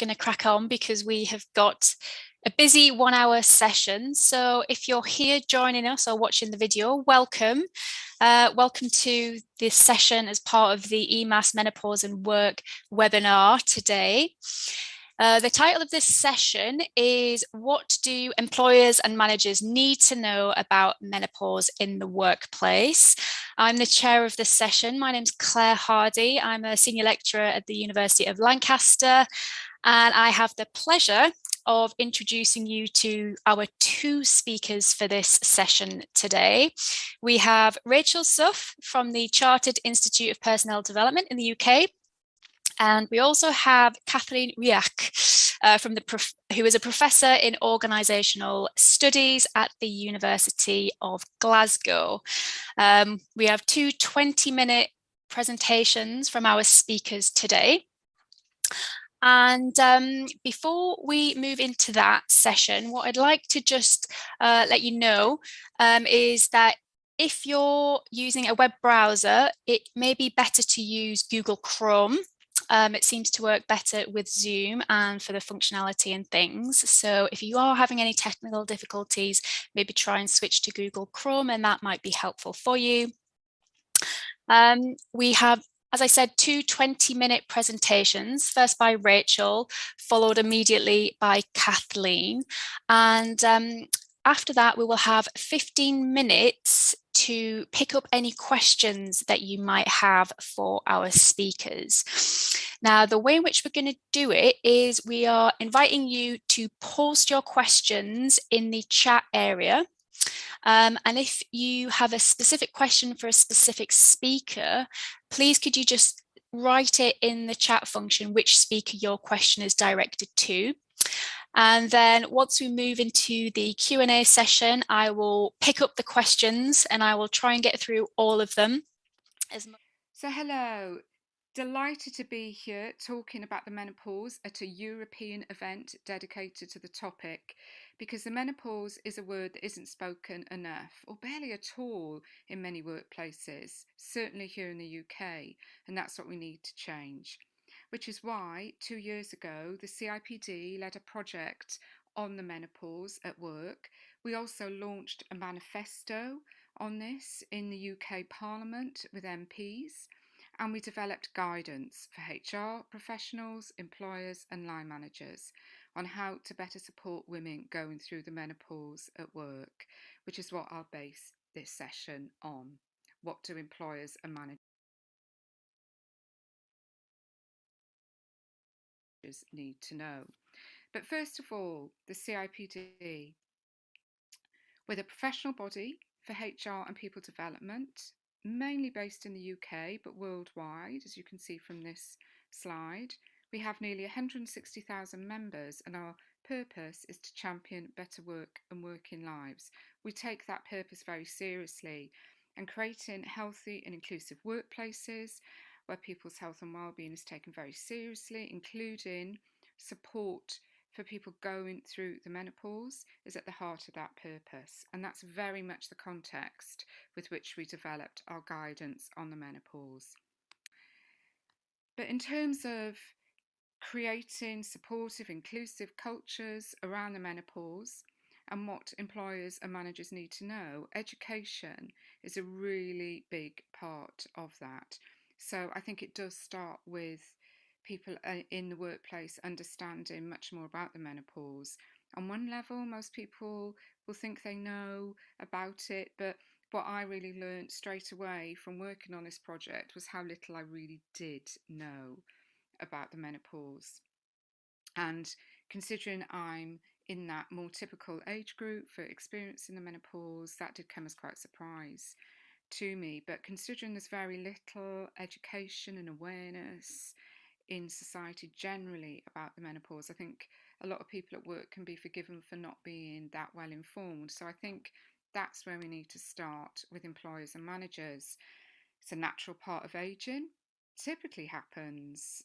going to crack on because we have got a busy 1 hour session. So if you're here joining us or watching the video, welcome. Welcome to this session as part of the EMAS Menopause and Work webinar today. The title of this session is What Do Employers and Managers Need to Know About Menopause in the Workplace? I'm the chair of this session. My name's Claire Hardy. I'm a senior lecturer at the University of Lancaster, and I have the pleasure of introducing you to our two speakers for this session today. We have Rachel Suff from the Chartered Institute of Personnel Development in the UK. And we also have Kathleen Riach, who is a professor in organisational studies at the University of Glasgow. We have two 20-minute presentations from our speakers today. And before we move into that session, what I'd like to just let you know is that if you're using a web browser, it may be better to use Google Chrome. It seems to work better with Zoom and for the functionality and things. So if you are having any technical difficulties, maybe try and switch to Google Chrome, and that might be helpful for you. We have, as I said, two 20-minute presentations, first by Rachel, followed immediately by Kathleen. And after that, we will have 15 minutes to pick up any questions that you might have for our speakers. Now, the way in which we're going to do it is we are inviting you to post your questions in the chat area. And if you have a specific question for a specific speaker, please could you just write it in the chat function which speaker your question is directed to. And then once we move into the Q&A session, I will pick up the questions and I will try and get through all of them. So hello, delighted to be here talking about the menopause at a European event dedicated to the topic, because the menopause is a word that isn't spoken enough or barely at all in many workplaces, certainly here in the UK, and that's what we need to change. Which is why 2 years ago the CIPD led a project on the menopause at work. We also launched a manifesto on this in the UK Parliament with MPs, and we developed guidance for HR professionals, employers and line managers on how to better support women going through the menopause at work, which is what I'll base this session on. What do employers and managers need to know? But first of all, the CIPD, we're a professional body for HR and people development, mainly based in the UK but worldwide, as you can see from this slide. We have nearly 160,000 members, and our purpose is to champion better work and working lives. We take that purpose very seriously, and creating healthy and inclusive workplaces where people's health and well-being is taken very seriously, including support for people going through the menopause, is at the heart of that purpose. And that's very much the context with which we developed our guidance on the menopause. But in terms of creating supportive, inclusive cultures around the menopause and what employers and managers need to know, education is a really big part of that. So I think it does start with people in the workplace understanding much more about the menopause. On one level, most people will think they know about it, but what I really learned straight away from working on this project was how little I really did know about the menopause. And considering I'm in that more typical age group for experiencing the menopause, that did come as quite a surprise to me. But considering there's very little education and awareness in society generally about the menopause, I think a lot of people at work can be forgiven for not being that well informed. So I think that's where we need to start with employers and managers. It's a natural part of aging, typically happens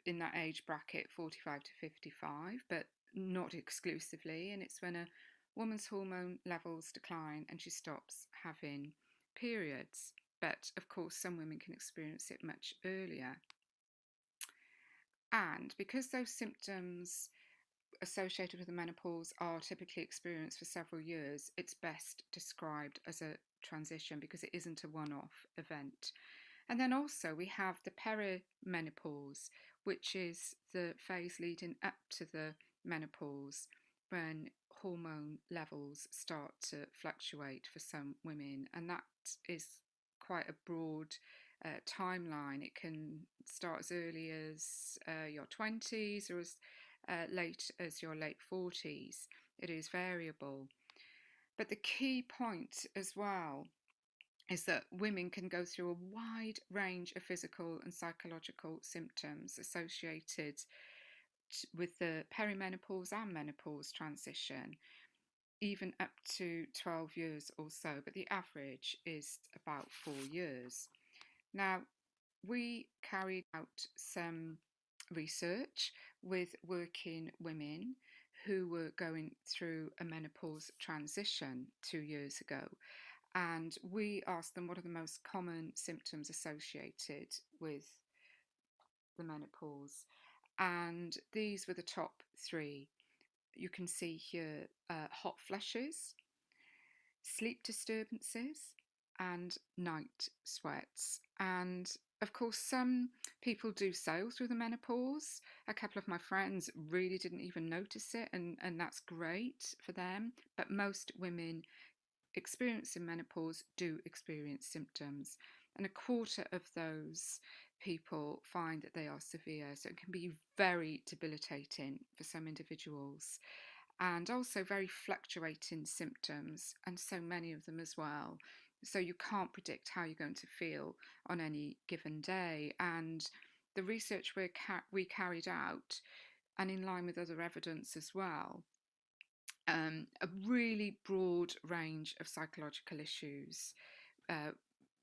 in that age bracket 45 to 55, but not exclusively, and it's when a woman's hormone levels decline and she stops having periods. But of course some women can experience it much earlier. And because those symptoms associated with the menopause are typically experienced for several years, it's best described as a transition because it isn't a one-off event. And then also we have the perimenopause, which is the phase leading up to the menopause when hormone levels start to fluctuate for some women. And that is quite a broad timeline. It can start as early as your 20s or as late as your late 40s. It is variable. But the key point as well is that women can go through a wide range of physical and psychological symptoms associated with the perimenopause and menopause transition, even up to 12 years or so, but the average is about 4 years. Now, we carried out some research with working women who were going through a menopause transition 2 years ago. And we asked them what are the most common symptoms associated with the menopause. And these were the top three. You can see here hot flushes, sleep disturbances, and night sweats. And of course, some people do sail through the menopause. A couple of my friends really didn't even notice it, and that's great for them. But most women experiencing menopause do experience symptoms, and a quarter of those people find that they are severe. So it can be very debilitating for some individuals, and also very fluctuating symptoms, and so many of them as well. So you can't predict how you're going to feel on any given day. And the research we carried out, and in line with other evidence as well, a really broad range of psychological issues.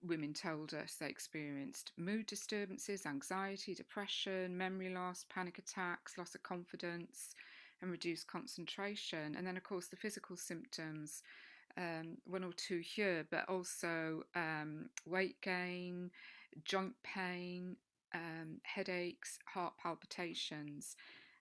Women told us they experienced mood disturbances, anxiety, depression, memory loss, panic attacks, loss of confidence, and reduced concentration. And then, of course, the physical symptoms, one or two here, but also weight gain, joint pain, headaches, heart palpitations.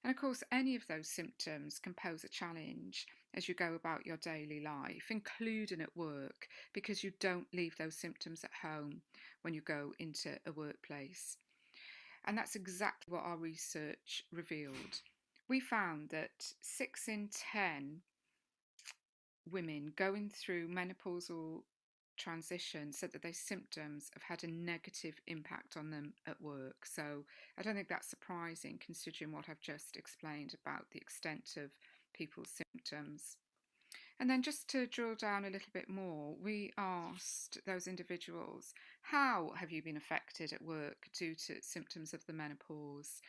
And of course, any of those symptoms can pose a challenge as you go about your daily life, including at work, because you don't leave those symptoms at home when you go into a workplace. And that's exactly what our research revealed. We found that 6 in 10 women going through menopausal transition said that their symptoms have had a negative impact on them at work. So I don't think that's surprising considering what I've just explained about the extent of people's symptoms. And then just to drill down a little bit more, we asked those individuals, how have you been affected at work due to symptoms of the menopause?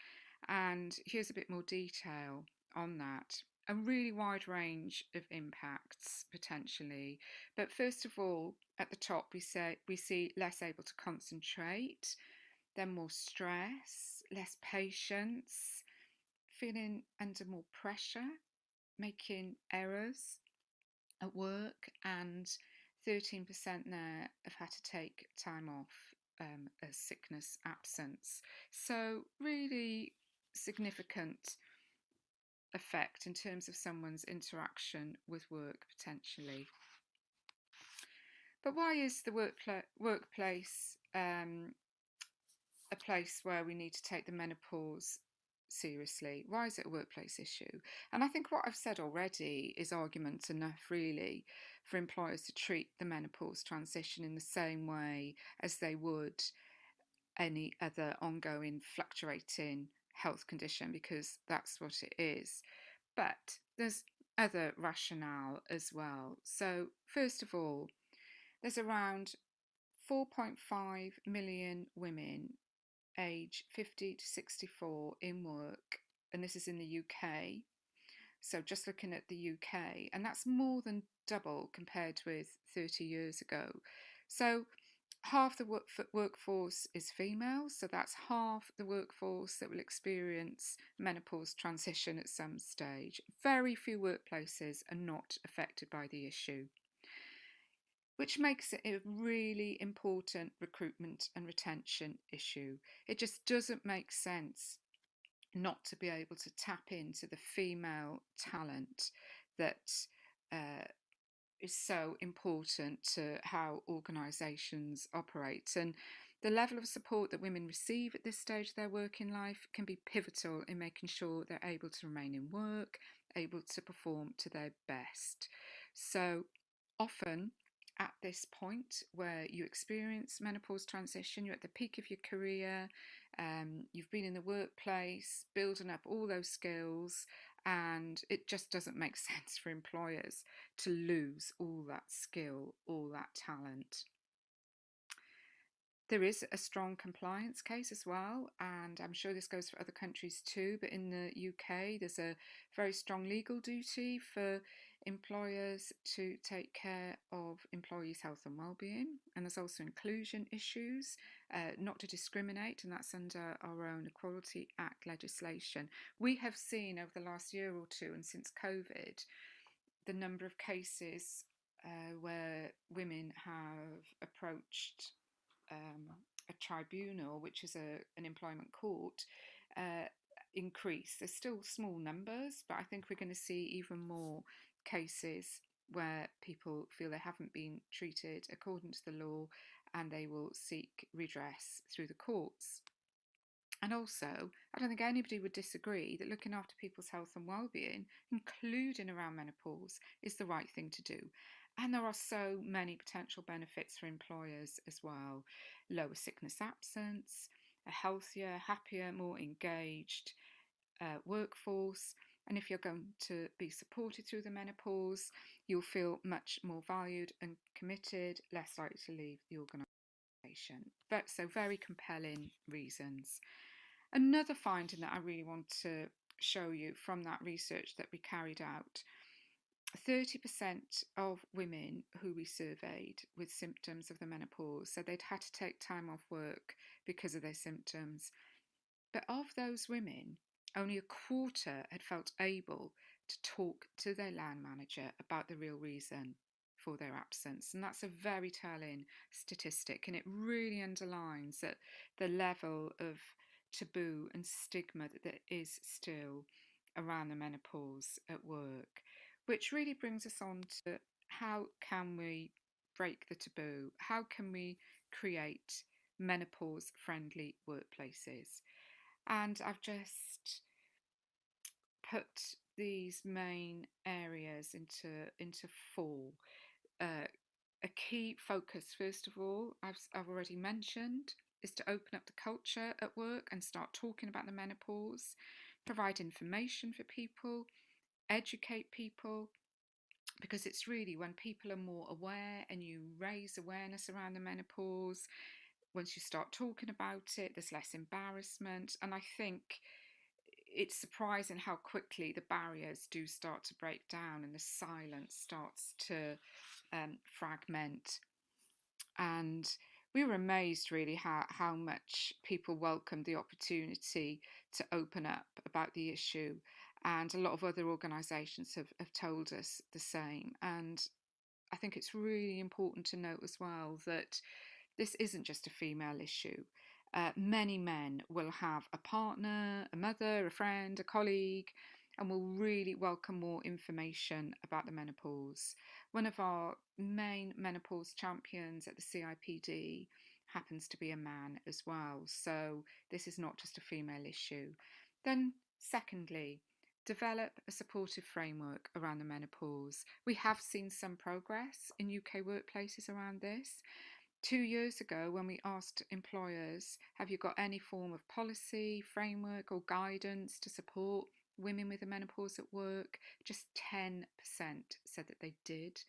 And here's a bit more detail on that. A really wide range of impacts potentially. But first of all, at the top, we see less able to concentrate, then more stress, less patience, feeling under more pressure, making errors at work, and 13% there have had to take time off as sickness absence. So really significant effect in terms of someone's interaction with work potentially. But why is the workplace a place where we need to take the menopause seriously? Why is it a workplace issue? And I think what I've said already is argument enough, really, for employers to treat the menopause transition in the same way as they would any other ongoing fluctuating health condition, because that's what it is. But there's other rationale as well. So, first of all, there's around 4.5 million women age 50 to 64 in work, and this is in the UK. So just looking at the UK, and that's more than double compared with 30 years ago. So half the workforce is female, so that's half the workforce that will experience menopause transition at some stage. Very few workplaces are not affected by the issue, which makes it a really important recruitment and retention issue. It just doesn't make sense not to be able to tap into the female talent that uh, is so important to how organisations operate. And the level of support that women receive at this stage of their working life can be pivotal in making sure they're able to remain in work, able to perform to their best. So often at this point where you experience menopause transition, you're at the peak of your career, you've been in the workplace, building up all those skills, and it just doesn't make sense for employers to lose all that skill, all that talent. There is a strong compliance case as well, and I'm sure this goes for other countries too, but in the UK there's a very strong legal duty for employers to take care of employees' health and well-being, and there's also inclusion issues, not to discriminate, and that's under our own Equality Act legislation. We have seen over the last year or two, and since COVID, the number of cases where women have approached a tribunal, which is an employment court, uh, increase. There's still small numbers, but I think we're going to see even more cases where people feel they haven't been treated according to the law and they will seek redress through the courts. And also, I don't think anybody would disagree that looking after people's health and well-being, including around menopause, is the right thing to do. And there are so many potential benefits for employers as well. Lower sickness absence, a healthier, happier, more engaged workforce. And if you're going to be supported through the menopause, you'll feel much more valued and committed, less likely to leave the organisation. So very compelling reasons. Another finding that I really want to show you from that research that we carried out, 30% of women who we surveyed with symptoms of the menopause said they'd had to take time off work because of their symptoms. But of those women, only a quarter had felt able to talk to their line manager about the real reason for their absence. And that's a very telling statistic, and it really underlines that the level of taboo and stigma that there is still around the menopause at work, which really brings us on to how can we break the taboo? How can we create menopause friendly workplaces? And I've just put these main areas into four. A key focus, first of all, I've already mentioned, is to open up the culture at work and start talking about the menopause, provide information for people, educate people, because it's really when people are more aware and you raise awareness around the menopause, once you start talking about it, there's less embarrassment. And I think it's surprising how quickly the barriers do start to break down and the silence starts to fragment. And we were amazed really how much people welcomed the opportunity to open up about the issue. And a lot of other organisations have told us the same. And I think it's really important to note as well that this isn't just a female issue. Many men will have a partner, a mother, a friend, a colleague, and will really welcome more information about the menopause. One of our main menopause champions at the CIPD happens to be a man as well, so this is not just a female issue. Then, secondly, develop a supportive framework around the menopause. We have seen some progress in UK workplaces around this. 2 years ago, when we asked employers, have you got any form of policy, framework, or guidance to support women with the menopause at work, just 10% said that they did.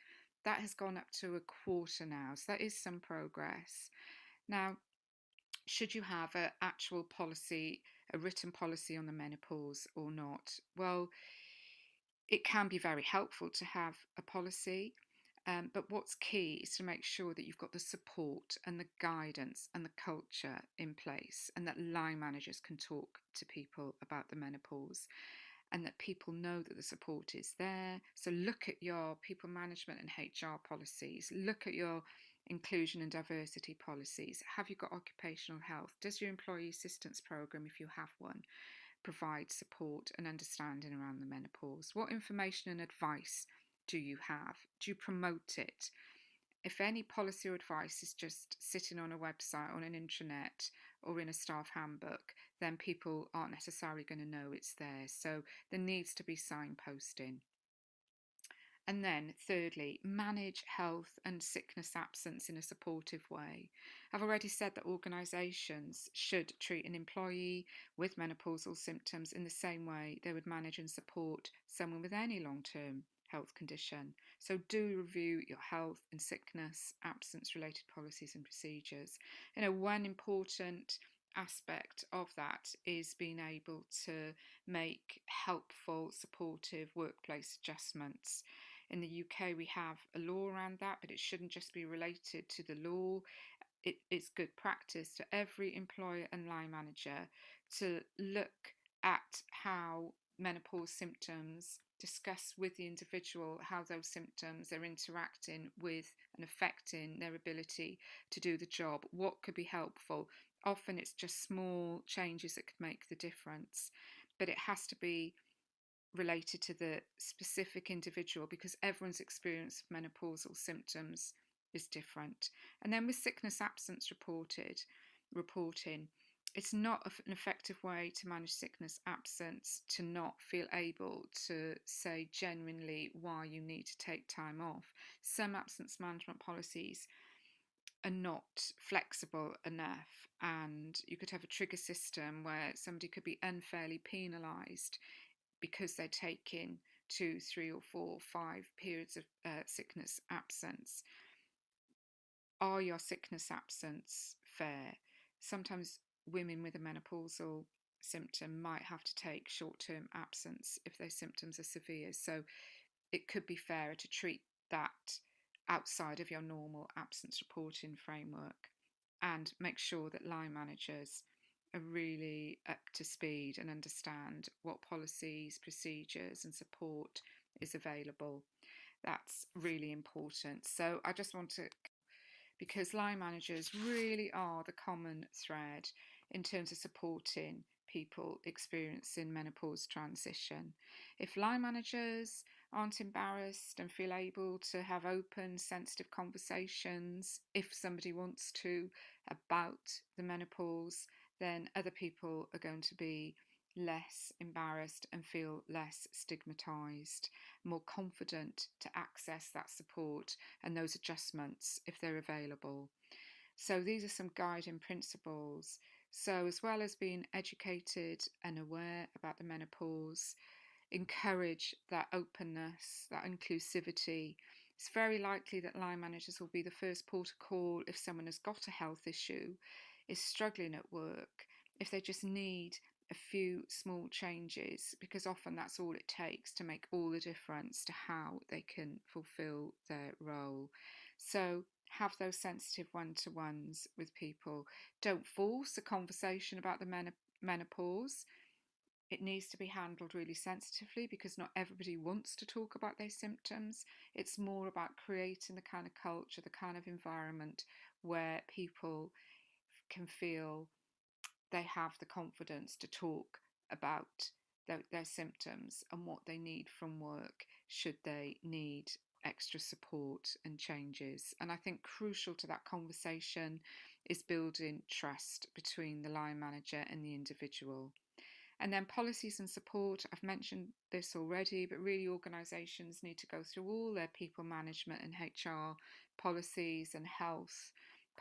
That has gone up to a quarter now, so that is some progress. Now, should you have an actual policy, a written policy on the menopause or not? Well, it can be very helpful to have a policy. But what's key is to make sure that you've got the support and the guidance and the culture in place, and that line managers can talk to people about the menopause, and that people know that the support is there. So look at your people management and HR policies, look at your inclusion and diversity policies. Have you got occupational health? Does your employee assistance program, if you have one, provide support and understanding around the menopause? What information and advice do you have? Do you promote it? If any policy or advice is just sitting on a website, on an intranet, or in a staff handbook, then people aren't necessarily going to know it's there. So there needs to be signposting. And then, thirdly, manage health and sickness absence in a supportive way. I've already said that organisations should treat an employee with menopausal symptoms in the same way they would manage and support someone with any long-term health condition. So do review your health and sickness absence related policies and procedures. One important aspect of that is being able to make helpful, supportive workplace adjustments. In the UK, we have a law around that, but it shouldn't just be related to the law. It's good practice for every employer and line manager to look at how menopause symptoms, discuss with the individual how those symptoms are interacting with and affecting their ability to do the job, what could be helpful. Often it's just small changes that could make the difference, but it has to be related to the specific individual because everyone's experience of menopausal symptoms is different. And then with sickness absence reporting, it's not an effective way to manage sickness absence to not feel able to say genuinely why you need to take time off. Some absence management policies are not flexible enough, and you could have a trigger system where somebody could be unfairly penalised because they're taking 2, 3, or 4, 5 periods of sickness absence. Are your sickness absence fair? Sometimes women with a menopausal symptom might have to take short-term absence if their symptoms are severe. So it could be fairer to treat that outside of your normal absence reporting framework and make sure that line managers are really up to speed and understand what policies, procedures, and support is available. That's really important. So I just want to, because line managers really are the common thread in terms of supporting people experiencing menopause transition. If line managers aren't embarrassed and feel able to have open, sensitive conversations, if somebody wants to, about the menopause, then other people are going to be less embarrassed and feel less stigmatized, more confident to access that support and those adjustments if they're available. So these are some guiding principles. So as well as being educated and aware about the menopause, encourage that openness, that inclusivity. It's very likely that line managers will be the first port of call if someone has got a health issue, is struggling at work, if they just need a few small changes, because often that's all it takes to make all the difference to how they can fulfill their role. So have those sensitive one-to-ones with people. Don't force a conversation about the menopause. It needs to be handled really sensitively because not everybody wants to talk about their symptoms. It's more about creating the kind of culture, the kind of environment where people can feel they have the confidence to talk about their symptoms and what they need from work should they need extra support and changes. And I think crucial to that conversation is building trust between the line manager and the individual. And then policies and support, I've mentioned this already, but really organisations need to go through all their people management and HR policies and health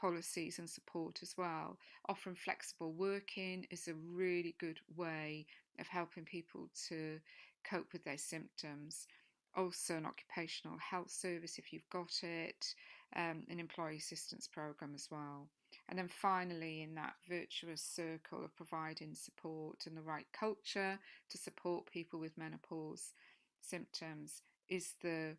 policies and support as well. Offering flexible working is a really good way of helping people to cope with their symptoms. Also, an occupational health service if you've got it, an employee assistance programme as well. And then finally, in that virtuous circle of providing support and the right culture to support people with menopause symptoms is the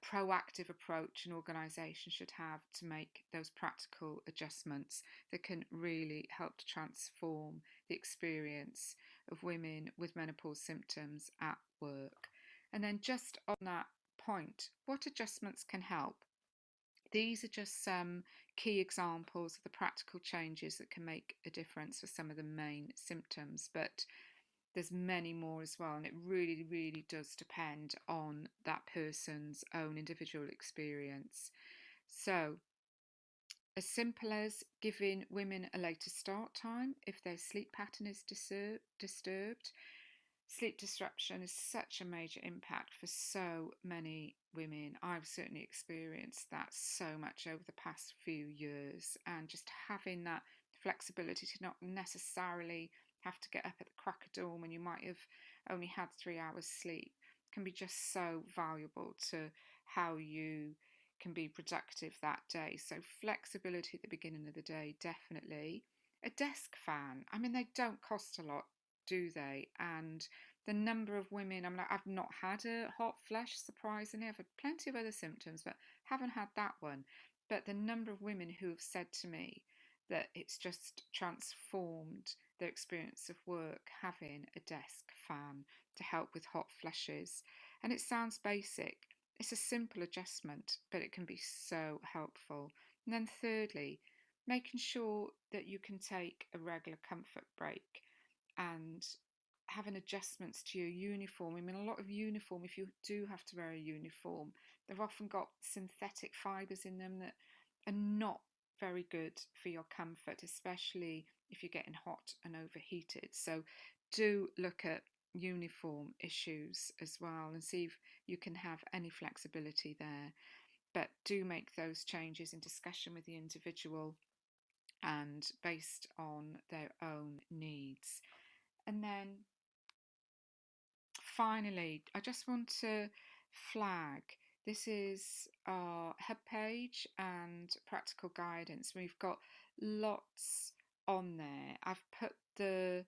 proactive approach an organisation should have to make those practical adjustments that can really help to transform the experience of women with menopause symptoms at work. And then just on that point, what adjustments can help? These are just some key examples of the practical changes that can make a difference for some of the main symptoms, but there's many more as well, and it really, really does depend on that person's own individual experience. So, as simple as giving women a later start time if their sleep pattern is disturbed. Sleep disruption is such a major impact for so many women. I've certainly experienced that so much over the past few years, and just having that flexibility to not necessarily have to get up at the crack of dawn when you might have only had 3 hours sleep can be just so valuable to how you can be productive that day. So flexibility at the beginning of the day, definitely. A desk fan, I mean, they don't cost a lot, do they? And the number of women, I mean, I've not had a hot flush, surprisingly. I've had plenty of other symptoms, but haven't had that one. But the number of women who have said to me that it's just transformed their experience of work having a desk fan to help with hot flushes. And it sounds basic. It's a simple adjustment, but it can be so helpful. And then thirdly, making sure that you can take a regular comfort break and having adjustments to your uniform. I mean, a lot of uniform, if you do have to wear a uniform, they've often got synthetic fibres in them that are not very good for your comfort, especially if you're getting hot and overheated. So do look at uniform issues as well and see if you can have any flexibility there. But do make those changes in discussion with the individual and based on their own needs. And then finally, I just want to flag this is our hub page and practical guidance. We've got lots on there. I've put the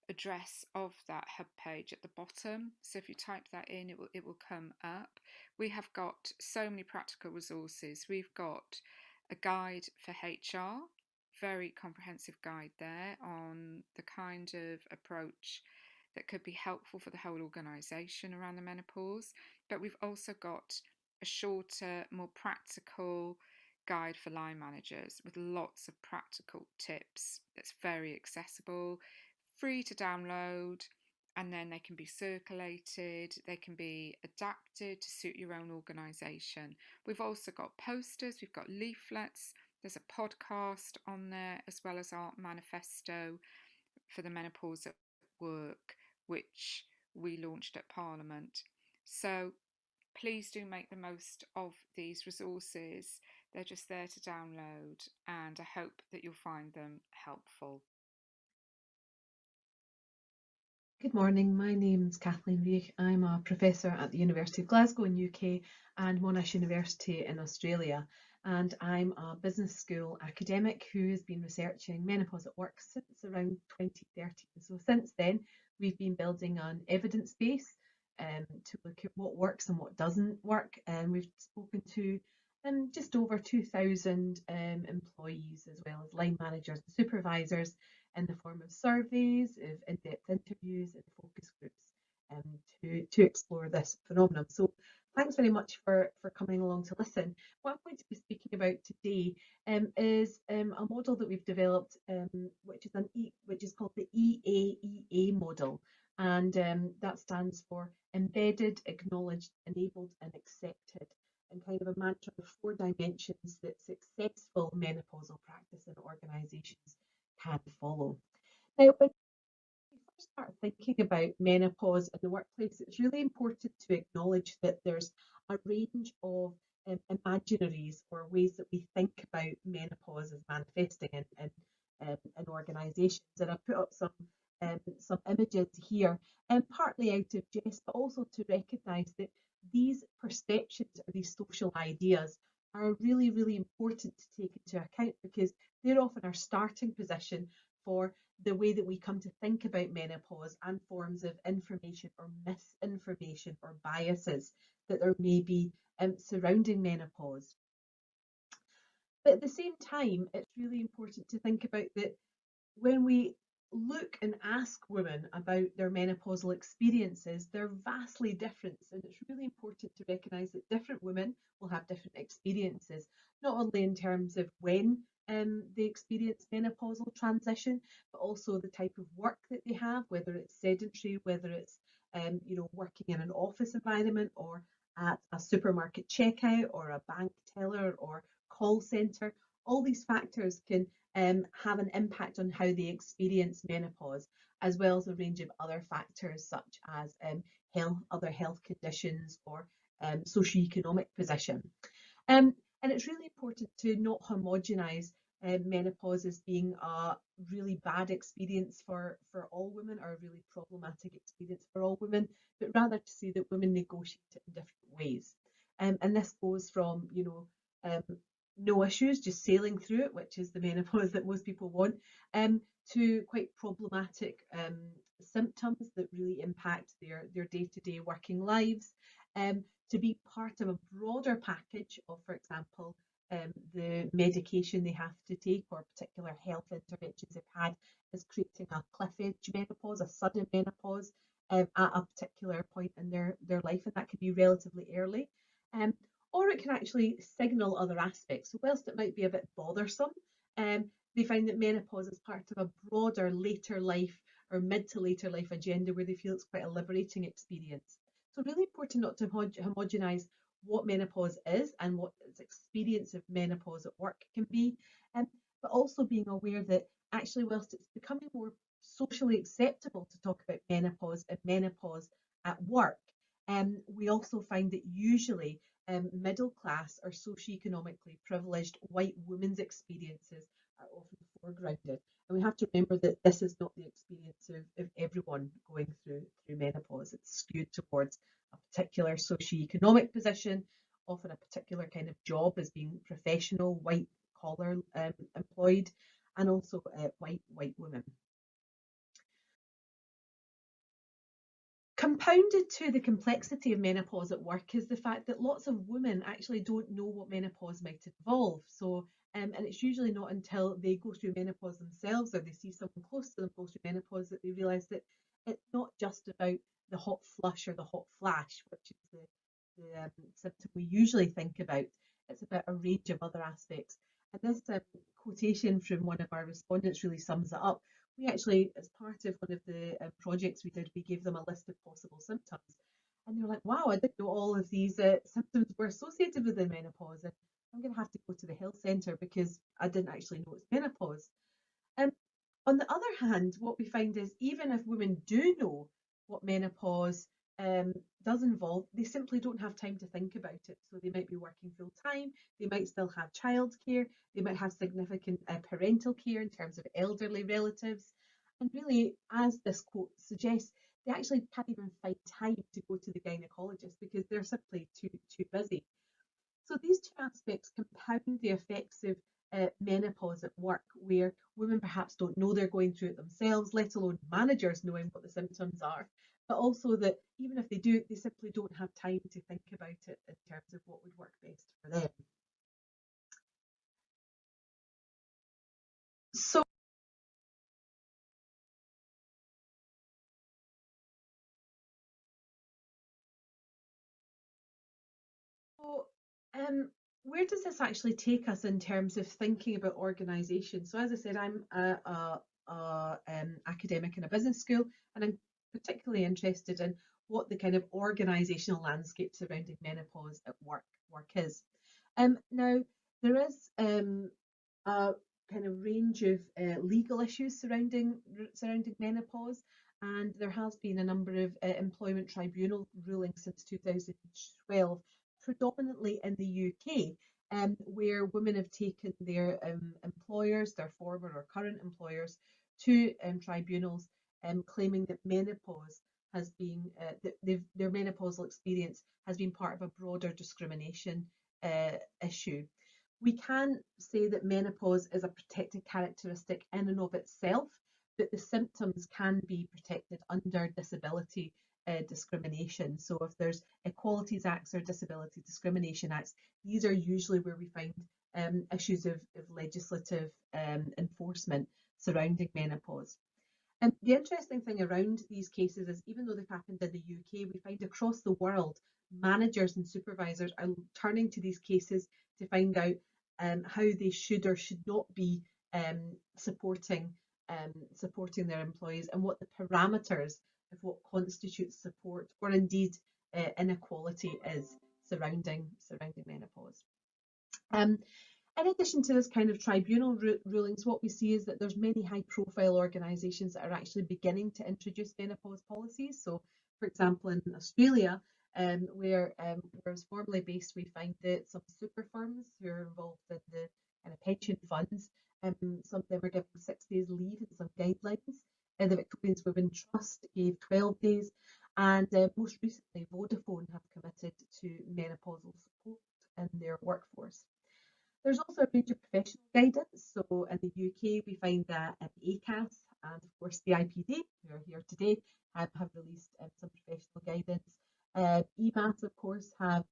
address of that hub page at the bottom, so if you type that in, it will come up. We have got so many practical resources. We've got a guide for HR, very comprehensive guide there on the kind of approach that could be helpful for the whole organisation around the menopause. But we've also got a shorter, more practical guide for line managers with lots of practical tips that's very accessible, free to download, and then they can be circulated, they can be adapted to suit your own organisation. We've also got posters, we've got leaflets, there's a podcast on there, as well as our manifesto for the menopause at work, which we launched at Parliament. So please do make the most of these resources. They're just there to download, and I hope that you'll find them helpful. Good morning, my name's Kathleen Reich. I'm a professor at the University of Glasgow in UK and Monash University in Australia, and I'm a business school academic who has been researching menopause at work since around 2013. So since then, we've been building an evidence base to look at what works and what doesn't work, and we've spoken to just over 2,000 employees, as well as line managers and supervisors, in the form of surveys, of in-depth interviews and focus groups to explore this phenomenon. So thanks very much for coming along to listen. What I'm going to be speaking about today is a model that we've developed, which is called the EAEA model, and that stands for Embedded, Acknowledged, Enabled and Accepted, and kind of a mantra of 4 dimensions that successful menopausal practice in organisations can follow. Now, when we first start thinking about menopause in the workplace, it's really important to acknowledge that there's a range of imaginaries or ways that we think about menopause as manifesting in organisations. And I've put up some images here, and partly out of jest, but also to recognise that these perceptions or these social ideas are really, really important to take into account, because they're often our starting position for the way that we come to think about menopause and forms of information or misinformation or biases that there may be surrounding menopause. But at the same time, it's really important to think about that when we look and ask women about their menopausal experiences, they're vastly different, and it's really important to recognise that different women will have different experiences, not only in terms of when they experience menopausal transition, but also the type of work that they have, whether it's sedentary, whether it's working in an office environment or at a supermarket checkout or a bank teller or call centre. All these factors can have an impact on how they experience menopause, as well as a range of other factors such as other health conditions or socioeconomic position. And it's really important to not homogenise menopause as being a really bad experience for all women or a really problematic experience for all women, but rather to say that women negotiate it in different ways. And this goes from, no issues, just sailing through it, which is the menopause that most people want, to quite problematic symptoms that really impact their day-to-day working lives, to be part of a broader package of, for example, the medication they have to take or particular health interventions they've had is creating a cliff edge menopause, a sudden menopause at a particular point in their life, and that can be relatively early. Or it can actually signal other aspects. So whilst it might be a bit bothersome, they find that menopause is part of a broader later life or mid to later life agenda where they feel it's quite a liberating experience. So really important not to homogenise what menopause is and what its experience of menopause at work can be, but also being aware that actually whilst it's becoming more socially acceptable to talk about menopause and menopause at work, we also find that usually middle class or socioeconomically privileged white women's experiences are often foregrounded. And we have to remember that this is not the experience of everyone going through menopause. It's skewed towards a particular socioeconomic position, often a particular kind of job as being professional, white collar employed, and also white women. Compounded to the complexity of menopause at work is the fact that lots of women actually don't know what menopause might involve. So, and it's usually not until they go through menopause themselves or they see someone close to them go through menopause that they realise that it's not just about the hot flush or the hot flash, which is the symptom we usually think about. It's about a range of other aspects. And this quotation from one of our respondents really sums it up. We actually, as part of one of the projects we did, we gave them a list of possible symptoms. And they were like, wow, I didn't know all of these symptoms were associated with the menopause. And I'm going to have to go to the health centre because I didn't actually know it's menopause. On the other hand, what we find is even if women do know what menopause does involve, they simply don't have time to think about it. So they might be working full time, they might still have childcare, they might have significant parental care in terms of elderly relatives. And really, as this quote suggests, they actually can't even find time to go to the gynecologist because they're simply too busy. So these two aspects compound the effects of menopause at work, where women perhaps don't know they're going through it themselves, let alone managers knowing what the symptoms are, but also that even if they do, they simply don't have time to think about it in terms of what would work best for them. So where does this actually take us in terms of thinking about organisation? So as I said, I'm academic in a business school, and I'm particularly interested in what the kind of organisational landscape surrounding menopause at work is. Now, there is a kind of range of legal issues surrounding menopause, and there has been a number of employment tribunal rulings since 2012, predominantly in the UK, where women have taken their employers, their former or current employers, to tribunals, claiming that menopause has been their menopausal experience has been part of a broader discrimination issue. We can say that menopause is a protected characteristic in and of itself, but the symptoms can be protected under disability discrimination. So if there's Equalities Acts or Disability Discrimination Acts, these are usually where we find issues of legislative enforcement surrounding menopause. And the interesting thing around these cases is even though they've happened in the UK, we find across the world managers and supervisors are turning to these cases to find out how they should or should not be supporting their employees, and what the parameters of what constitutes support or indeed inequality is surrounding menopause. In addition to this kind of tribunal rulings, what we see is that there's many high-profile organisations that are actually beginning to introduce menopause policies. So, for example, in Australia, where I was formerly based, we find that some super firms who are involved in the kind of pension funds, some of them are given 6 days leave and some guidelines. The Victorian Women Trust gave 12 days, and most recently Vodafone have committed to menopausal support in their workforce. There's also a range of professional guidance. So in the UK, we find that ECAS and of course the IPD, who are here today, have released some professional guidance. EMAS, of course, have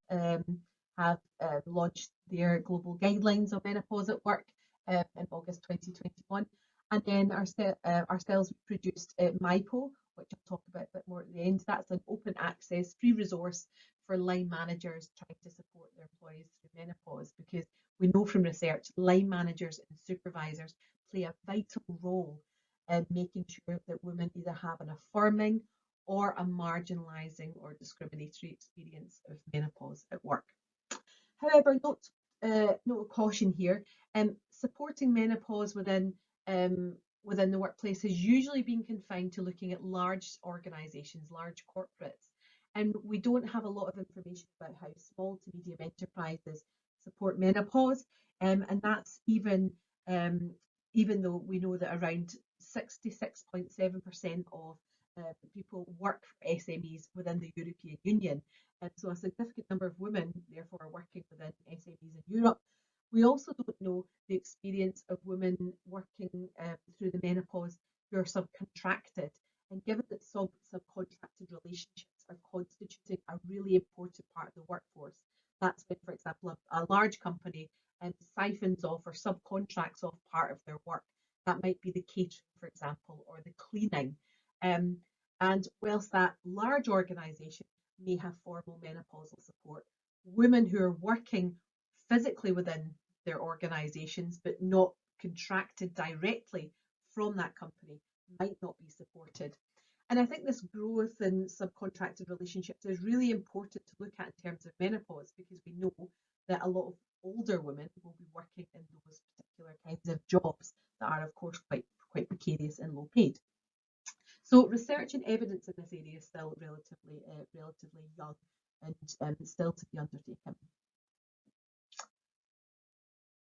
launched their global guidelines on menopause at work in August 2021. And then ourselves produced MIPO, which I'll talk about a bit more at the end. That's an open access free resource for line managers trying to support their employees through menopause, because we know from research line managers and supervisors play a vital role in making sure that women either have an affirming or a marginalising or discriminatory experience of menopause at work. However, note of caution here, supporting menopause within the workplace has usually been confined to looking at large organisations, large corporates, and we don't have a lot of information about how small to medium enterprises support menopause, and that's even though we know that around 66.7% of people work for SMEs within the European Union, and so a significant number of women therefore are working within SMEs in Europe. We also don't know the experience of women working through the menopause who are subcontracted, and given that subcontracted relationships are constituting a really important part of the workforce, that's when, for example, a large company siphons off or subcontracts off part of their work. That might be the catering, for example, or the cleaning. And whilst that large organisation may have formal menopausal support, women who are working physically within their organisations but not contracted directly from that company might not be supported. And I think this growth in subcontracted relationships is really important to look at in terms of menopause, because we know that a lot of older women will be working in those particular kinds of jobs that are, of course, quite precarious and low paid. So research and evidence in this area is still relatively young and still to be undertaken.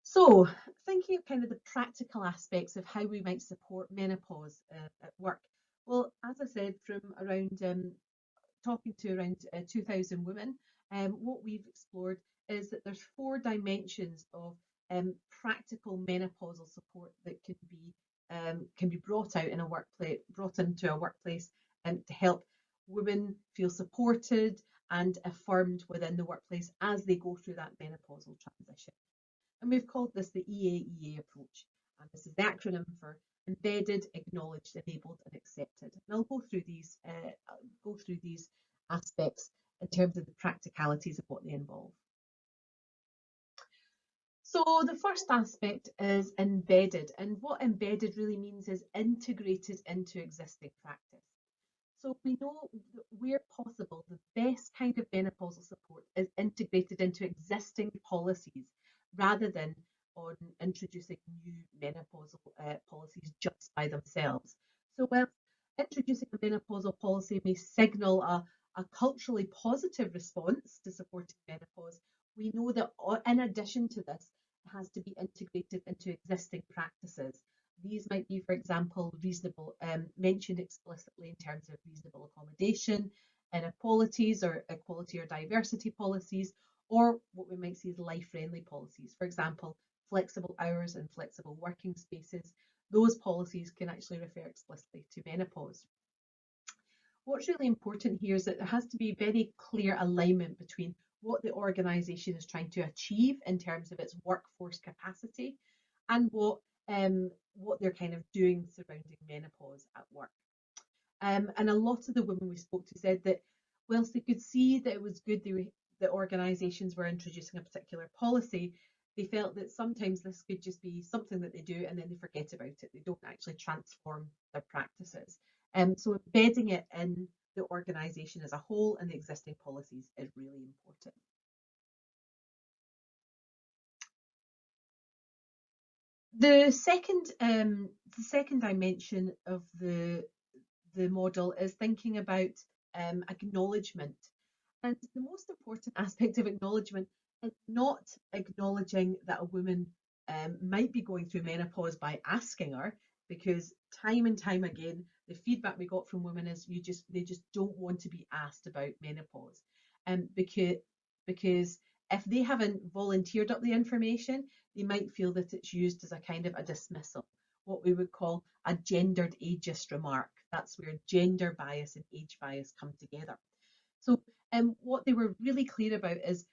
So thinking of kind of the practical aspects of how we might support menopause at work. Well, as I said, from around talking to around 2,000 women, what we've explored is that there's 4 dimensions of practical menopausal support that can be brought into a workplace to help women feel supported and affirmed within the workplace as they go through that menopausal transition. And we've called this the EAEA approach. And this is the acronym for Embedded, Acknowledged, Enabled and Accepted. And I'll go through these aspects in terms of the practicalities of what they involve. So the first aspect is embedded, and what embedded really means is integrated into existing practice. So we know that where possible, the best kind of menopausal support is integrated into existing policies rather than on introducing new menopausal policies just by themselves. So while introducing a menopausal policy may signal a culturally positive response to supporting menopause, we know that in addition to this, it has to be integrated into existing practices. These might be, for example, reasonable, mentioned explicitly in terms of reasonable accommodation, inequalities or equality or diversity policies, or what we might see as life-friendly policies. For example, flexible hours and flexible working spaces. Those policies can actually refer explicitly to menopause. What's really important here is that there has to be very clear alignment between what the organisation is trying to achieve in terms of its workforce capacity and what they're kind of doing surrounding menopause at work. And a lot of the women we spoke to said that whilst they could see that it was good that organisations were introducing a particular policy, they felt that sometimes this could just be something that they do and then they forget about it. They don't actually transform their practices. So embedding it in the organisation as a whole and the existing policies is really important. The second dimension of the model is thinking about acknowledgement. And the most important aspect of acknowledgement is not acknowledging that a woman might be going through menopause by asking her, because time and time again, the feedback we got from women is they just don't want to be asked about menopause. Because if they haven't volunteered up the information, they might feel that it's used as a kind of a dismissal, what we would call a gendered ageist remark. That's where gender bias and age bias come together. So what they were really clear about is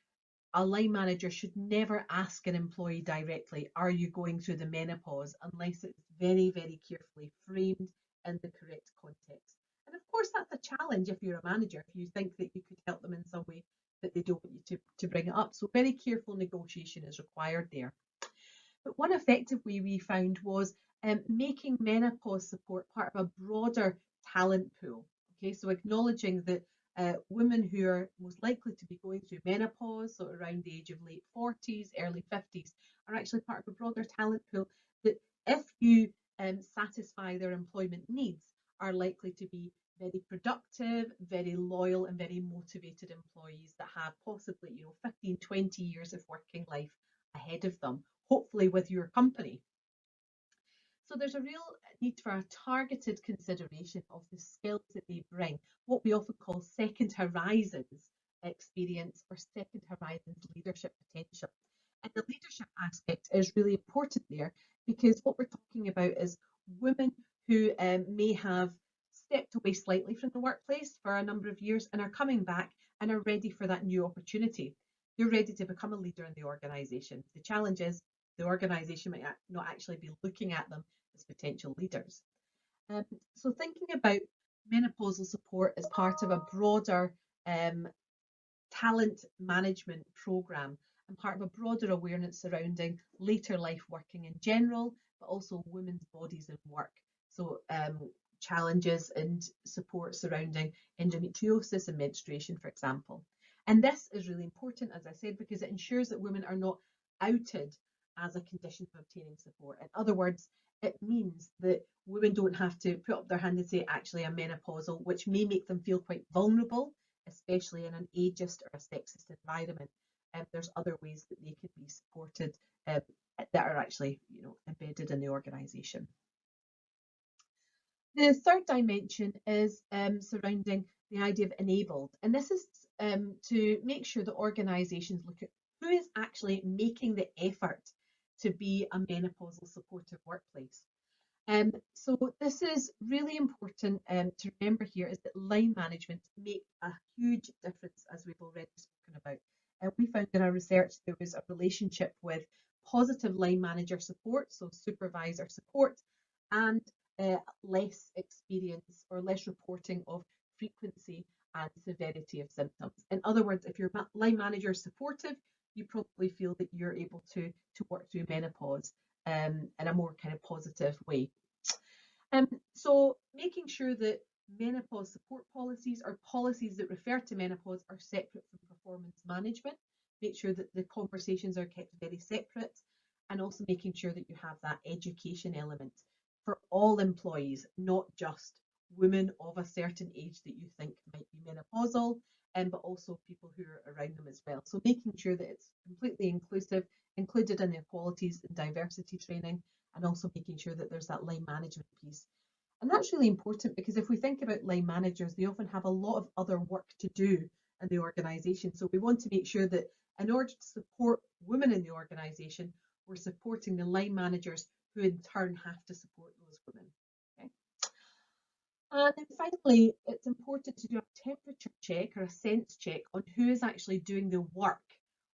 a line manager should never ask an employee directly, are you going through the menopause, unless it's very, very carefully framed in the correct context. And of course, that's a challenge if you're a manager, if you think that you could help them in some way that they don't want you to bring it up. So very careful negotiation is required there. But one effective way we found was making menopause support part of a broader talent pool. Okay, so acknowledging that women who are most likely to be going through menopause, so around the age of late 40s, early 50s, are actually part of a broader talent pool that, if you satisfy their employment needs, are likely to be very productive, very loyal, and very motivated employees that have possibly, 15, 20 years of working life ahead of them, hopefully with your company. So there's a real need for a targeted consideration of the skills that they bring, what we often call second horizons experience or second horizons leadership potential. And the leadership aspect is really important there, because what we're talking about is women who may have stepped away slightly from the workplace for a number of years and are coming back and are ready for that new opportunity. They're ready to become a leader in the organisation. The challenge is the organisation might not actually be looking at them as potential leaders. So thinking about menopausal support as part of a broader talent management programme and part of a broader awareness surrounding later life working in general, but also women's bodies and work. So challenges and support surrounding endometriosis and menstruation, for example. And this is really important, as I said, because it ensures that women are not outed as a condition for obtaining support. In other words, it means that women don't have to put up their hand and say, actually, I'm menopausal, which may make them feel quite vulnerable, especially in an ageist or a sexist environment. There's other ways that they could be supported that are actually, embedded in the organisation. The third dimension is surrounding the idea of enabled, and this is to make sure that organisations look at who is actually making the effort to be a menopausal supportive workplace. So this is really important to remember here, is that line management make a huge difference, as we've already spoken about. We found in our research there was a relationship with positive line manager support, so supervisor support, and less experience or less reporting of frequency and severity of symptoms. In other words, if your line manager is supportive, you probably feel that you're able to work through menopause in a more kind of positive way. So making sure that menopause support policies or policies that refer to menopause are separate from performance management. Make sure that the conversations are kept very separate, and also making sure that you have that education element for all employees, not just women of a certain age that you think might be menopausal, but also people who are around them as well. So making sure that it's completely inclusive, included in the equalities and diversity training, and also making sure that there's that line management piece. And that's really important, because if we think about line managers, they often have a lot of other work to do in the organisation. So we want to make sure that in order to support women in the organisation, we're supporting the line managers who in turn have to support those women. Okay? And then finally, it's important to do a temperature check or a sense check on who is actually doing the work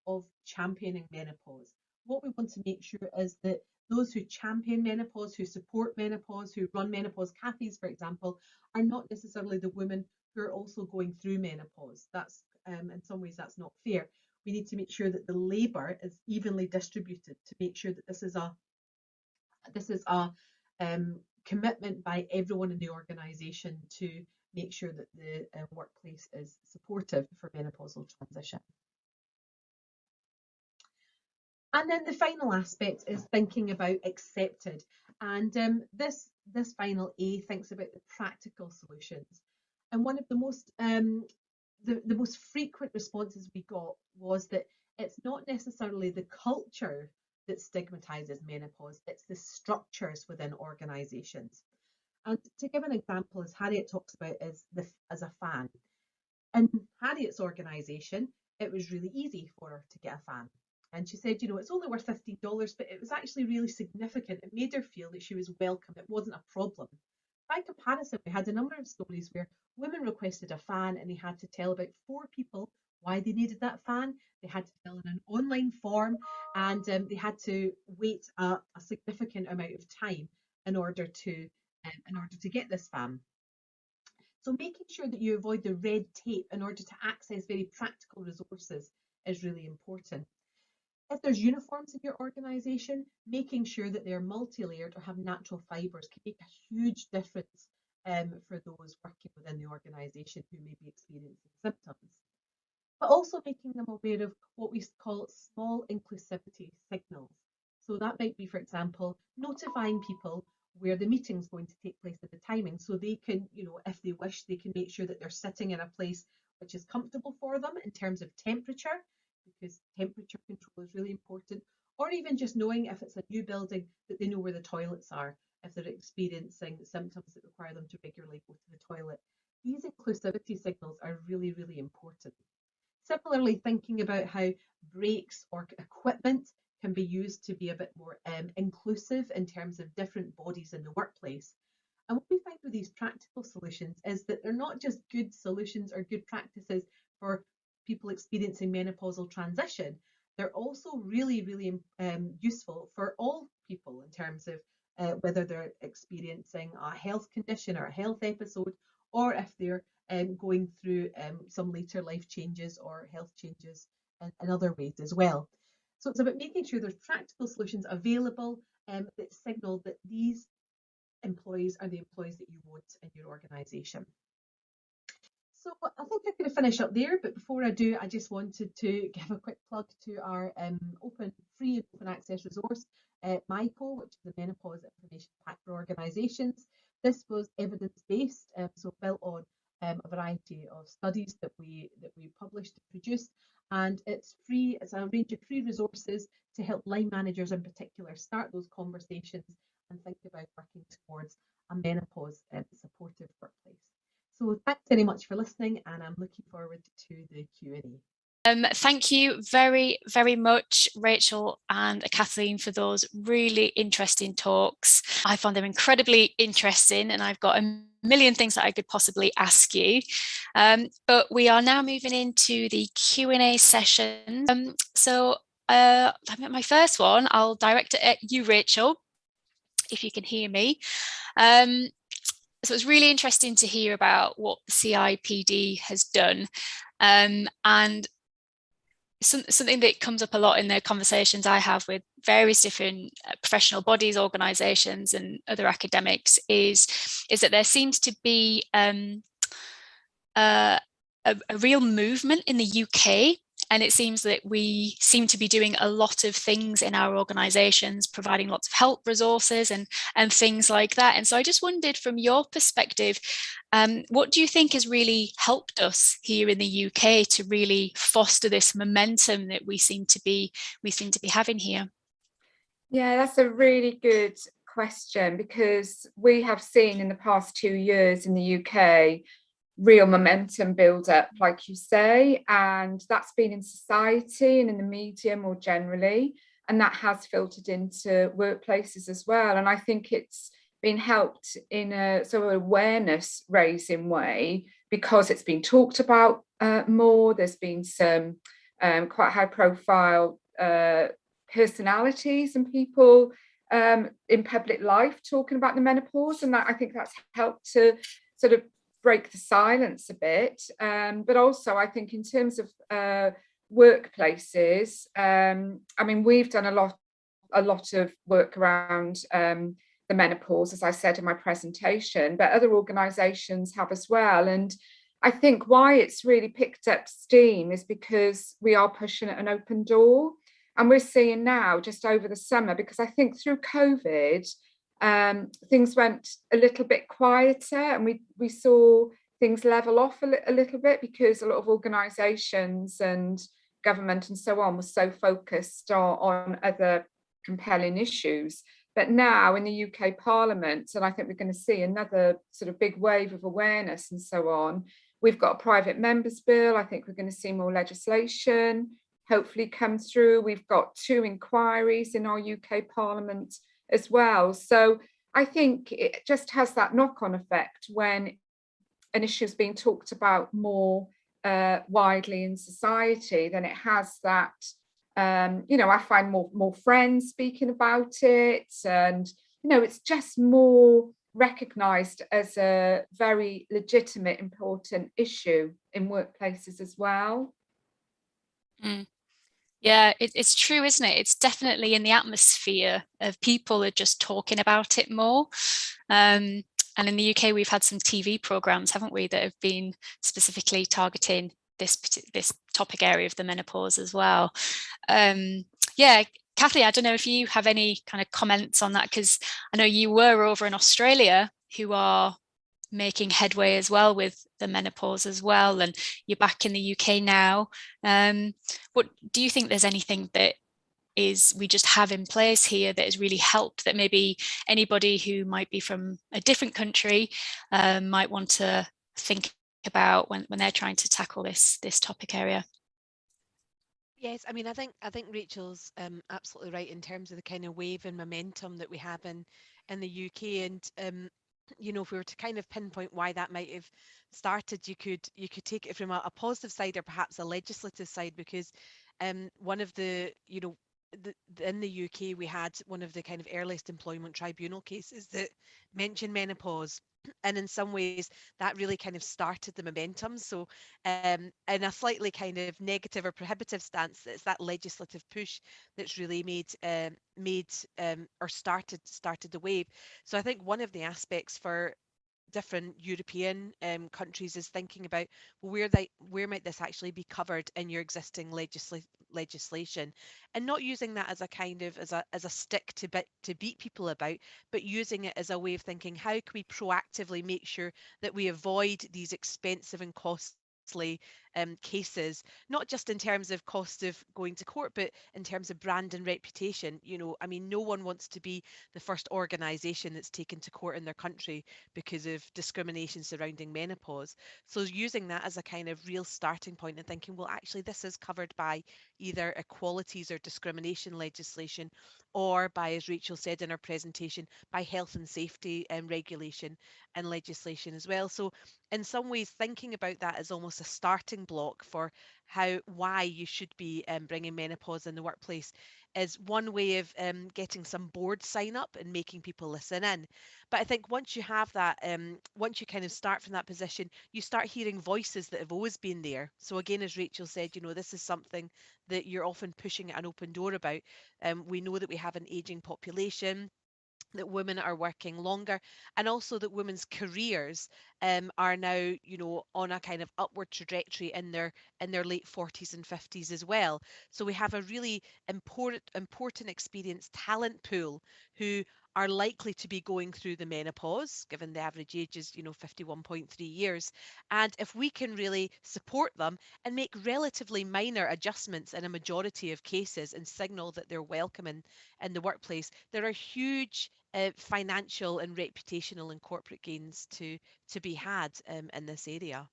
of championing menopause. What we want to make sure is that those who champion menopause, who support menopause, who run menopause cafes, for example, are not necessarily the women who are also going through menopause. That's in some ways that's not fair. We need to make sure that the labour is evenly distributed, to make sure that this is a commitment by everyone in the organisation to make sure that the workplace is supportive for menopausal transition. And then the final aspect is thinking about accepted. And this final A thinks about the practical solutions. And one of the most frequent responses we got was that it's not necessarily the culture that stigmatizes menopause, it's the structures within organisations. And to give an example, as Harriet talks about, is as a fan. In Harriet's organisation, it was really easy for her to get a fan. And she said, it's only worth $15, but it was actually really significant. It made her feel that she was welcome. It wasn't a problem. By comparison, we had a number of stories where women requested a fan and they had to tell about 4 people why they needed that fan. They had to fill in an online form, and they had to wait a significant amount of time in order to get this fan. So making sure that you avoid the red tape in order to access very practical resources is really important. If there's uniforms in your organisation, making sure that they're multi-layered or have natural fibres can make a huge difference for those working within the organisation who may be experiencing symptoms. But also making them aware of what we call small inclusivity signals. So that might be, for example, notifying people where the meeting's going to take place at the timing, so they can, if they wish, they can make sure that they're sitting in a place which is comfortable for them in terms of temperature, because temperature control is really important, or even just knowing if it's a new building that they know where the toilets are, if they're experiencing symptoms that require them to regularly go to the toilet. These inclusivity signals are really, really important. Similarly, thinking about how breaks or equipment can be used to be a bit more inclusive in terms of different bodies in the workplace. And what we find with these practical solutions is that they're not just good solutions or good practices for people experiencing menopausal transition. They're also really, really useful for all people in terms of whether they're experiencing a health condition or a health episode, or if they're going through some later life changes or health changes in other ways as well. So it's about making sure there's practical solutions available that signal that these employees are the employees that you want in your organisation. So I think I'm going to finish up there, but before I do, I just wanted to give a quick plug to our free and open access resource, MIPO, which is the Menopause Information Pack for Organisations. This was evidence-based, so built on a variety of studies that we published and produced, and it's free. It's a range of free resources to help line managers in particular start those conversations and think about working towards a menopause supportive workplace. So thanks very much for listening, and I'm looking forward to the Q&A. Thank you very, very much, Rachel and Kathleen, for those really interesting talks. I found them incredibly interesting, and I've got a million things that I could possibly ask you. But we are now moving into the Q&A session. So my first one, I'll direct it at you, Rachel, if you can hear me. So it's really interesting to hear about what the CIPD has done, and something that comes up a lot in the conversations I have with various different professional bodies, organisations and other academics is that there seems to be a real movement in the UK. And it seems that we seem to be doing a lot of things in our organisations, providing lots of help resources and things like that. And so I just wondered, from your perspective, what do you think has really helped us here in the UK to really foster this momentum that we seem to be having here? Yeah, that's a really good question, because we have seen in the past 2 years in the UK real momentum build up, like you say, and that's been in society and in the media more generally, and that has filtered into workplaces as well. And I think it's been helped in a sort of awareness raising way, because it's been talked about more. There's been some quite high profile personalities and people in public life talking about the menopause, and that, I think that's helped to sort of break the silence a bit. But also I think in terms of workplaces, I mean, we've done a lot of work around the menopause, as I said in my presentation, but other organisations have as well. And I think why it's really picked up steam is because we are pushing an open door. And we're seeing now, just over the summer, because I think through COVID, things went a little bit quieter, and we saw things level off a little bit, because a lot of organisations and government and so on was so focused on other compelling issues. But now in the UK Parliament, and I think we're going to see another sort of big wave of awareness and so on, we've got a private members bill. I think we're going to see more legislation hopefully come through. We've got 2 inquiries in our UK Parliament as well. So I think it just has that knock-on effect when an issue is being talked about more widely in society, then it has that, I find more friends speaking about it, and it's just more recognised as a very legitimate, important issue in workplaces as well. Mm. Yeah, it's true, isn't it? It's definitely in the atmosphere of people are just talking about it more. And in the UK, we've had some TV programs, haven't we, that have been specifically targeting this topic area of the menopause as well. Yeah, Kathy, I don't know if you have any kind of comments on that, because I know you were over in Australia, who are making headway as well with the menopause as well, and you're back in the UK now. What do you think, there's anything that we just have in place here that has really helped, that maybe anybody who might be from a different country might want to think about when they're trying to tackle this topic area? Yes, I mean, I think Rachel's absolutely right in terms of the kind of wave and momentum that we have in the UK. And if we were to kind of pinpoint why that might have started, you could take it from a positive side or perhaps a legislative side, because one of in the UK, we had one of the kind of earliest employment tribunal cases that mentioned menopause. And in some ways, that really kind of started the momentum. So, in a slightly kind of negative or prohibitive stance, it's that legislative push that's really or started the wave. So, I think one of the aspects for different European countries is thinking about, well, where might this actually be covered in your existing legislation, and not using that as a kind of as a stick to beat people about, but using it as a way of thinking, how can we proactively make sure that we avoid these expensive and costly cases, not just in terms of cost of going to court, but in terms of brand and reputation. I mean, no one wants to be the first organisation that's taken to court in their country because of discrimination surrounding menopause. So using that as a kind of real starting point and thinking, well, actually, this is covered by either equalities or discrimination legislation, or by, as Rachel said in her presentation, by health and safety and regulation and legislation as well. So in some ways, thinking about that as almost a starting block for why you should be bringing menopause in the workplace is one way of getting some board sign up and making people listen in. But I think once you have that, once you kind of start from that position, you start hearing voices that have always been there. So again, as Rachel said, this is something that you're often pushing an open door about. We know that we have an aging population, that women are working longer, and also that women's careers are now on a kind of upward trajectory in their late 40s and 50s as well. So we have a really important experienced talent pool who are likely to be going through the menopause, given the average age is 51.3 years. And if we can really support them and make relatively minor adjustments in a majority of cases and signal that they're welcome in the workplace, there are huge financial and reputational and corporate gains to be had in this area.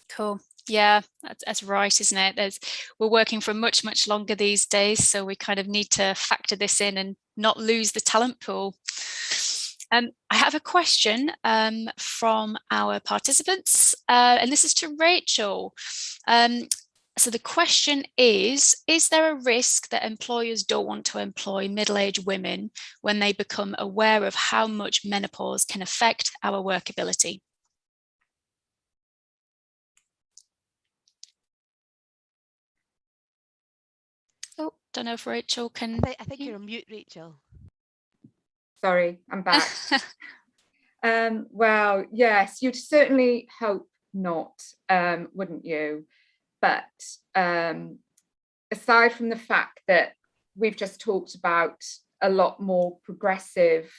Cool. Yeah, that's right, isn't it? We're working for much longer these days, so we kind of need to factor this in and not lose the talent pool. I have a question from our participants, and this is to Rachel. So the question is there a risk that employers don't want to employ middle-aged women when they become aware of how much menopause can affect our workability? Don't know if Rachel can. I think you're on mute, Rachel. Sorry, I'm back. Well, yes, you'd certainly hope not, wouldn't you? But aside from the fact that we've just talked about a lot more progressive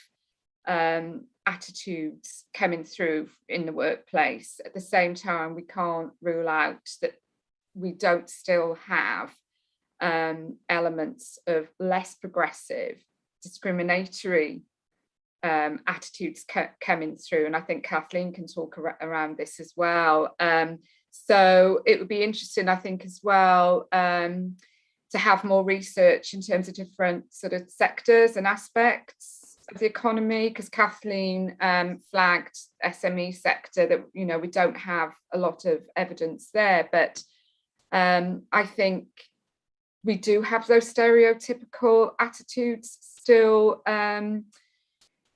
attitudes coming through in the workplace, at the same time, we can't rule out that we don't still have elements of less progressive, discriminatory attitudes coming through. And I think Kathleen can talk around this as well. So it would be interesting, I think, as well, to have more research in terms of different sort of sectors and aspects of the economy, because Kathleen flagged SME sector that, you know, we don't have a lot of evidence there. But I think we do have those stereotypical attitudes still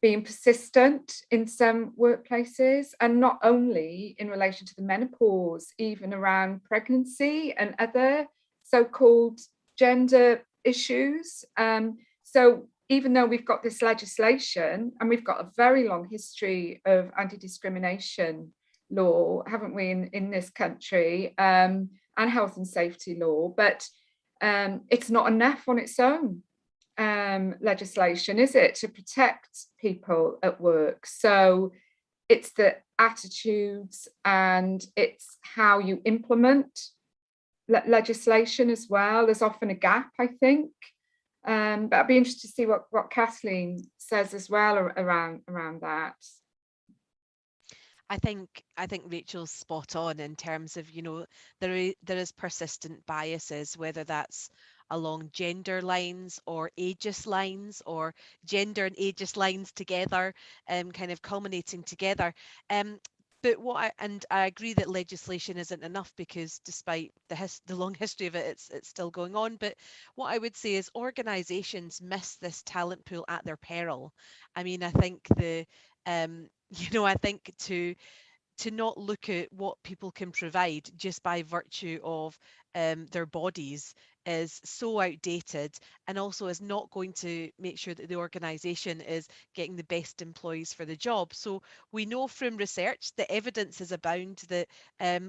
being persistent in some workplaces, and not only in relation to the menopause, even around pregnancy and other so-called gender issues. So even though we've got this legislation and we've got a very long history of anti-discrimination law, haven't we, in this country, and health and safety law, but it's not enough on its own. Legislation, is it, to protect people at work? So it's the attitudes and it's how you implement legislation as well. There's often a gap, I think. But I'd be interested to see what Kathleen says as well around that. I think Rachel's spot on in terms of, you know, there is persistent biases, whether that's along gender lines or ageist lines, or gender and ageist lines together, kind of culminating together. But I agree that legislation isn't enough, because despite the long history of it, it's still going on. But what I would say is organisations miss this talent pool at their peril. I mean, I think I think to not look at what people can provide just by virtue of their bodies is so outdated, and also is not going to make sure that the organisation is getting the best employees for the job. So we know from research, the evidence is abound that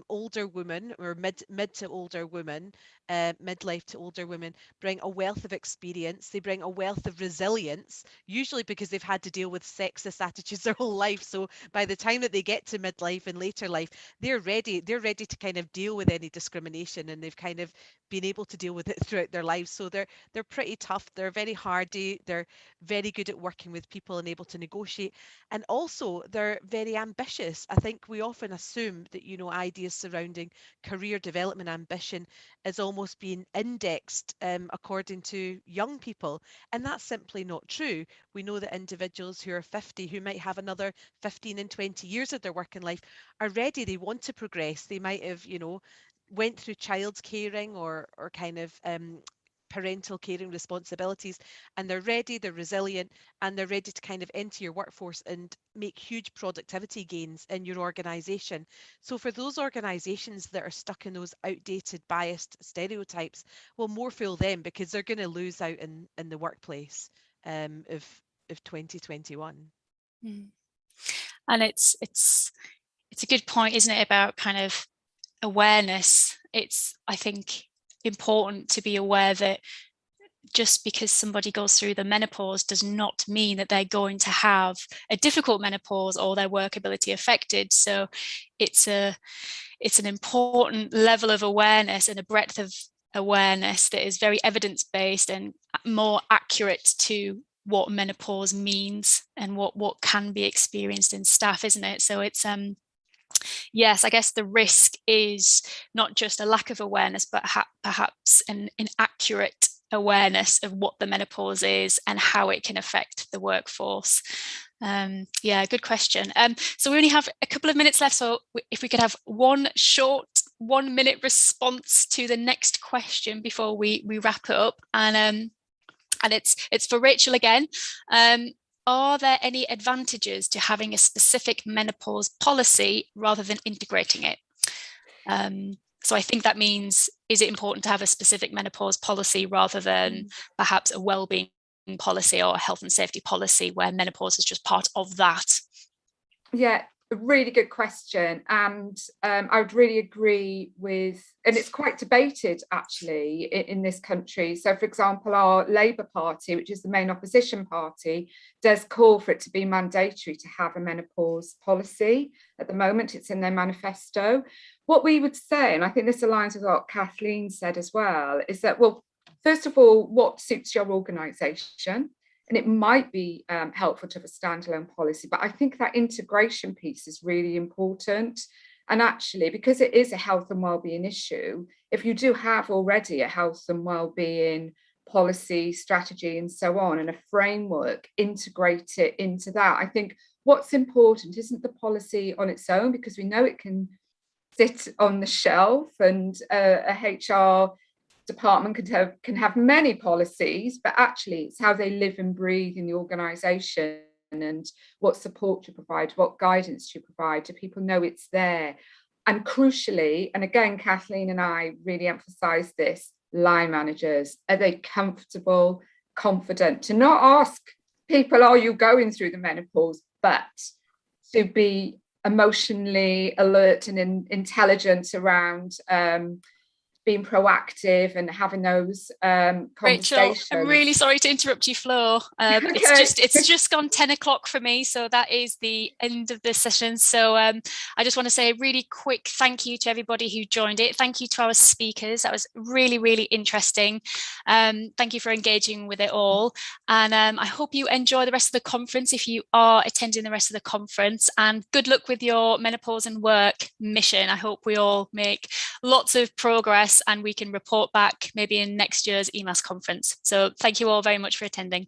older women, or mid to older women, midlife to older women, bring a wealth of experience. They bring a wealth of resilience, usually because they've had to deal with sexist attitudes their whole life. So by the time that they get to midlife and later life, they're ready to kind of deal with any discrimination, and they've kind of been able to deal with it throughout their lives. So they're pretty tough. They're very hardy. They're very good at working with people and able to negotiate. And also they're very ambitious. I think we often assume that, you know, ideas surrounding career development ambition is almost being indexed according to young people. And that's simply not true. We know that individuals who are 50, who might have another 15 and 20 years of their working life, are ready. They want to progress. They might have, you know, went through child caring or kind of parental caring responsibilities, and they're ready, they're resilient, and they're ready to kind of enter your workforce and make huge productivity gains in your organisation. So for those organisations that are stuck in those outdated, biased stereotypes, well, more fool them, because they're going to lose out in the workplace of 2021. And it's a good point, isn't it, about kind of awareness. It's, I think, important to be aware that just because somebody goes through the menopause does not mean that they're going to have a difficult menopause or their work ability affected. So it's an important level of awareness and a breadth of awareness that is very evidence-based and more accurate to what menopause means and what can be experienced in staff, isn't it? So it's yes, I guess the risk is not just a lack of awareness, but perhaps an inaccurate awareness of what the menopause is and how it can affect the workforce. Yeah, good question. So we only have a couple of minutes left. So if we could have one short 1 minute response to the next question before we wrap it up. And it's for Rachel again. Are there any advantages to having a specific menopause policy rather than integrating it? So I think that means is it important to have a specific menopause policy rather than perhaps a well-being policy or a health and safety policy where menopause is just part of that? Yeah, a really good question. And I would really agree with, and it's quite debated actually in this country. So, for example, our Labour Party, which is the main opposition party, does call for it to be mandatory to have a menopause policy. At the moment, it's in their manifesto. What we would say, and I think this aligns with what Kathleen said as well, is that, well, first of all, what suits your organisation? And it might be helpful to have a standalone policy, but I think that integration piece is really important. And actually, because it is a health and wellbeing issue, if you do have already a health and wellbeing policy, strategy, and so on, and a framework, integrate it into that. I think what's important isn't the policy on its own, because we know it can sit on the shelf, and a HR department can have many policies, but actually it's how they live and breathe in the organisation, and what support you provide, what guidance you provide. Do people know it's there? And crucially, and again, Kathleen and I really emphasise this, line managers, are they comfortable, confident to not ask people, are you going through the menopause, but to be emotionally alert and intelligent around being proactive and having those conversations. Rachel, I'm really sorry to interrupt you, Flo. Okay. It's just gone 10 o'clock for me, so that is the end of this session. So I just want to say a really quick thank you to everybody who joined it. Thank you to our speakers. That was really, really interesting. Thank you for engaging with it all. And I hope you enjoy the rest of the conference if you are attending the rest of the conference. And good luck with your menopause and work mission. I hope we all make lots of progress and we can report back maybe in next year's EMAS conference. So thank you all very much for attending.